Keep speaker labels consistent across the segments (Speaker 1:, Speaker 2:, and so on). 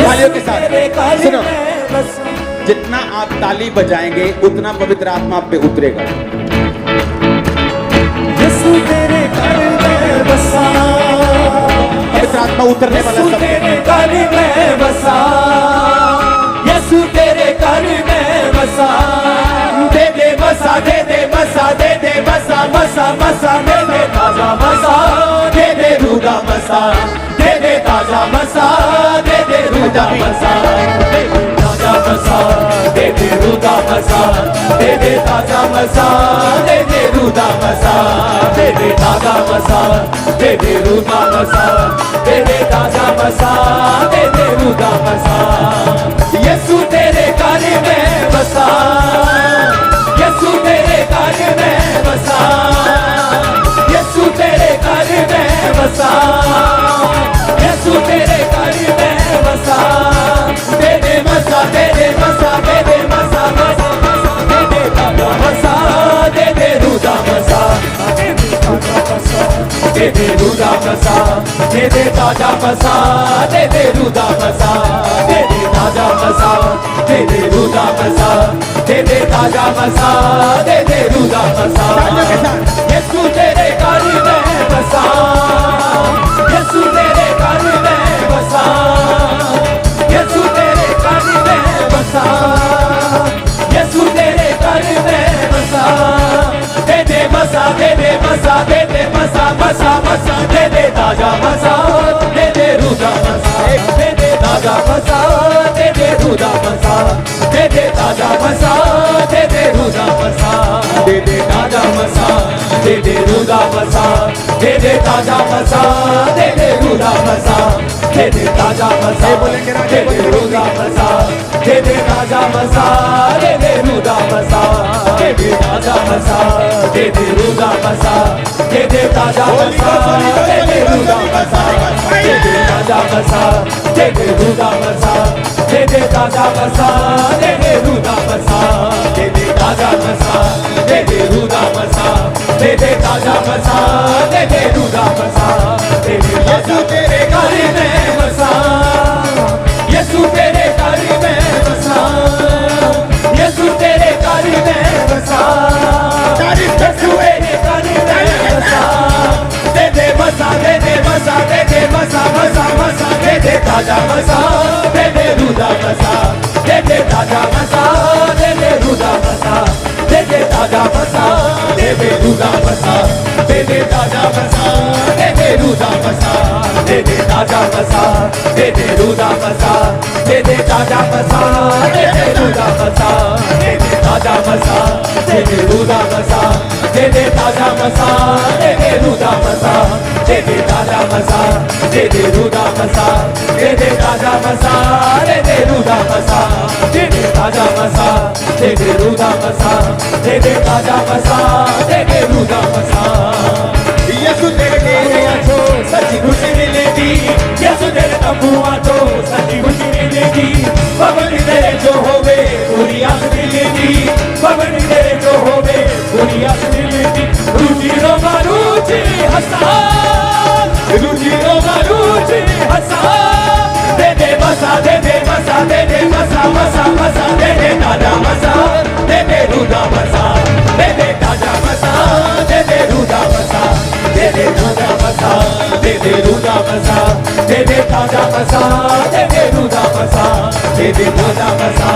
Speaker 1: तालियों के साथ सुनो, जितना आप ताली बजाएंगे उतना पवित्र आत्मा आप पे उतरेगा।
Speaker 2: यीशु तेरे घर में बसा,
Speaker 1: पवित्र आत्मा उतरने वाला सब
Speaker 2: तेरे घर में बसा, यीशु तेरे घर में बसा। दे दे बसा, दे दे बसा, दे दे बसा, बसा बसा, दे दे ताजा बसा, दे दे रूदा बसा, दे दे ताजा बसा, दे दे रूदा बसा, दे दे ताजा बसा, दे दे रूदा बसा, दे दे ताजा बसा, दे दे रूदा बसा, दे दे ताजा बसा, दे दे रूदा बसा, दे दे ताजा बसा, दे दे रूदा बसा। यीशु तेरे घर में बसा, यीशु तेरे घर में बसा, यीशु तेरे घर में बसा, यीशु तेरे घर में बसा। दे दे बसा, दे दे बसा, दे दे बसा, बसा बसा, दे दे ताजा बसा, दे दे रूदा बसा, दे दे ताजा बसा, दे दे रूदा बसा, दे दे ताजा बसा, दे दे रूदा बसा, दे दे ताजा बसा, दे दे रूदा बसा, दे दे ताजा बसा, दे दे रूदा बसा। यीशु तेरे घर में बसा, यीशु तेरे घर में बसा, यीशु तेरे घर में बसा, यीशु तेरे घर में बसा। दे दे बसा, दे दे बसा, दे दे बसा, बसा बसा, दे दे ताजा बसा, दे दे रूदा बसा, दे दे ताजा बसा, दे दे रूदा बसा, दे दे ताजा बसा, दे दे रूदा बसा, दे दे ताजा बसा, दे दे रूदा बसा, दे दे ताजा बसा, दे दे रूदा बसा, दे दे ताजा बसा, दे दे रूदा बसा, दे दे ताजा बसा, दे दे रूदा बसा, दे दे ताजा बसा, दे दे रूदा बसा, दे दे ताजा बसा, दे दे रूदा बसा, दे दे ताजा बसा, दे दे रूदा बसा, दे दे ताजा बसा, दे दे रूदा बसा, दे दे ताजा बसा, दे दे रूदा बसा, दे दे ताजा बसा, दे दे रूदा बसा, दे दे ताजा तेरे घर में बसा, यीशु तेरे घर में बसा, यीशु तेरे घर में बसा, यीशु तेरे घर में बसा। दे दे बसा, दे दे बसा, दे दे बसा, बसा बसा, दे दे ताजा बसा, दे दे रूदा बसा, दे दे ताजा बसा, दे दे रूदा बसा, दे दे ताजा बसा, दे दे रूदा बसा, दे दे ताजा बसा, दे दे रूदा बसा, दे दे ताजा बसा, दे दे रूदा बसा, दे दे ताजा बसा, दे दे रूदा बसा, दे दे ताजा बसा, दे दे रूदा बसा, दे दे ताजा बसा, दे दे रूदा बसा, दे दे ताजा बसा, दे दे रूदा बसा, दे दे ताजा बसा, दे दे रूदा बसा, दे दे ताजा बसा, दे दे रूदा बसा, दे दे ताजा बसा, दे दे रूदा बसा। यीशु तेरे तंबुआ तो सच्ची खुशी मिलेगी, यीशु तेरे तंबुआ तो सच्ची खुशी मिलेगी, पवन तेरे जो होवे पूरी आस मिलेगी, पवन तेरे जो होवे पूरी आस मिलेगी। रुचि रोमा रुचि हंसा, रुचि रोमा रुचि हंसा, दे दे बसा, दे दे बसा, दे दे बसा, बसा बसा, दे दे ताजा बसा, दे दे रूदा बसा, दे दे ताजा बसा, दे दे रूदा बसा, दे दे ताजा बसा, दे दे रूदा बसा, दे दे ताजा बसा, दे दे रूदा बसा, दे दे ताजा बसा,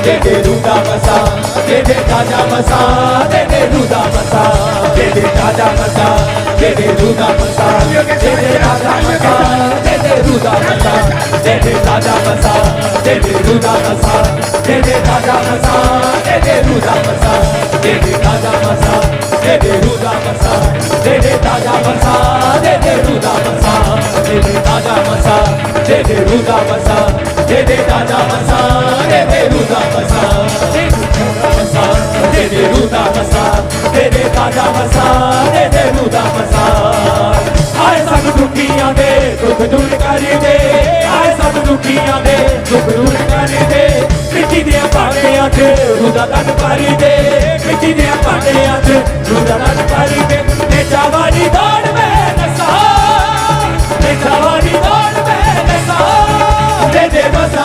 Speaker 2: दे दे रूदा बसा, दे दे ताजा बसा, दे दे रूदा बसा, दे दे ताजा बसा, दे दे रूदा बसा, दे दे ताजा बसा, दे दे रूदा बसा, दे दे ताजा बसा, दे दे रूदा बसा, दे दे ताजा बसा, दे दे रूदा बसा, दे दे ताजा बसा, दे दे रूदा बसा, दे दे ताजा बसा, दे दे रूदा बसा, दे दे ताजा बसा, दे दे रूदा बसा, दे दे ताजा बसा, दे दे रूदा बसा, दे दे ताजा बसा, दे दे रूदा बसा, दे दे ताजा बसा, दे दे रूदा बसा। आए सब दुखियां दे दुख दूर कर दे, आए सब दुखियां दे दुख दूर कर दे, मिट्टी दिया पाटियां च रूदा दान कर दे, मिट्टी दिया पाटियां च रूदा दान कर दे। नेचा वाली दौड़ में नसा, नेचा वाली दौड़ में नसा, दे दे बसा,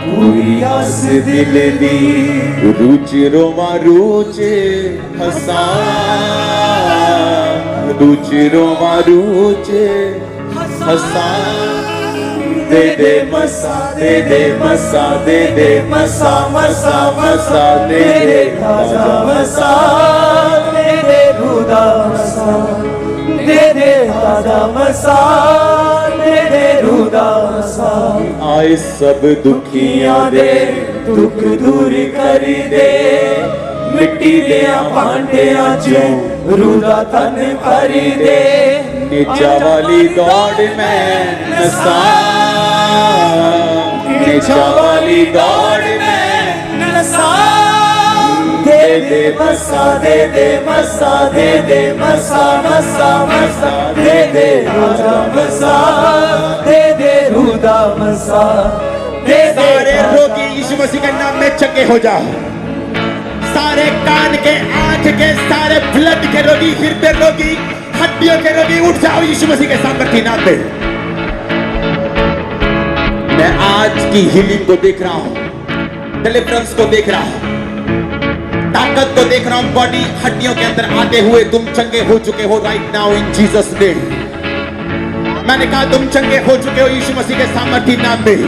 Speaker 2: पूरी आस दिल दी
Speaker 1: रुचि रोमा रुचि हसा रुचि रोमा रुचि हसा
Speaker 2: दे दे मसा दे दे मसा दे दे मसा मसा मसा दे दे ताजा मसा दे दे रूदा मसा दे दे ताजा मसा दे दे रूदा मसा
Speaker 1: आए सब दुखियां
Speaker 2: दे दुख दूर करी दे मिट्टी दे भांडियां चों रूदा तन भरी दे
Speaker 1: नीचा वाली दौड़ में नसा नीचा वाली दौड़ में
Speaker 2: नसा दे दे मसा दे दे मसा दे दे मसा मसा मसा दे दे ताजा मसा दे दे रूदा मसा दे दे
Speaker 1: सारे रोगी यीशु मसीह के नाम में चंगे हो जाओ। सारे कान के, आंख के, सारे ब्लड के रोगी, हृदय रोगी, हड्डियों के रोगी उठ जाओ यीशु मसीह के सामर्थ्य नाम में। मैं आज की हीलिंग को देख रहा हूं, डिलीवरेंस को देख रहा हूं, ताकत को देख रहा हूं, बॉडी हड्डियों के अंदर आते हुए। तुम चंगे हो चुके हो right now in Jesus name. मैंने कहा तुम चंगे हो चुके हो यीशु मसीह के सामर्थ्य नाम में।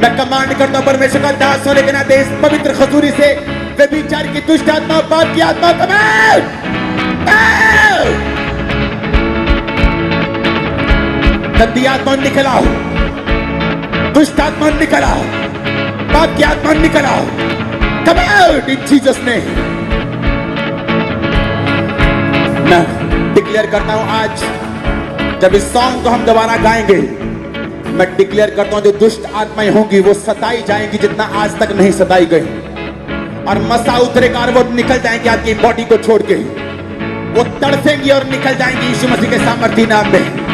Speaker 1: मैं कमांड करता हूं परमेश्वर का दास होने के नाते इस पवित्र खजूरी से व्यभिचार की दुष्ट आत्मा, पाप की आत्मा कमांड गंदी आत्मा निकल आओ, दुष्ट आत्मा निकल आओ, पाप की आत्मा निकल आओ। Come out in Jesus name. मैं डिक्लेयर करता हूं आज जब इस सॉन्ग को हम दोबारा गाएंगे, मैं डिक्लेयर करता हूं जो दुष्ट आत्माएं होंगी वो सताई जाएंगी जितना आज तक नहीं सताई गई, और मसा उतरेगा और वो निकल जाएंगे आपकी बॉडी को छोड़ के। वो तड़फेंगी और निकल जाएंगी यीशु मसीह के सामर्थ्य नाम में।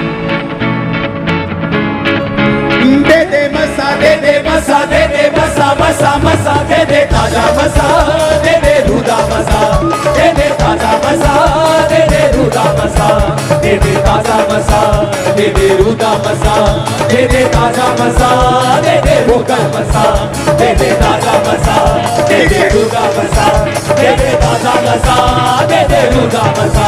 Speaker 1: दे दे मसा दे दे
Speaker 2: मसा दे दे मसा मसा मसा दे दे ताजा मसा दे दे रूदा मसा दे दे ताजा मसा दे दे रूदा मसा दे दे ताजा मसा दे दे रूदा मसा दे दे ताजा मसा दे दे वोकल मसा दे दे ताजा मसा दे दे रूदा मसा दे दे ताजा मसा दे दे रूदा मसा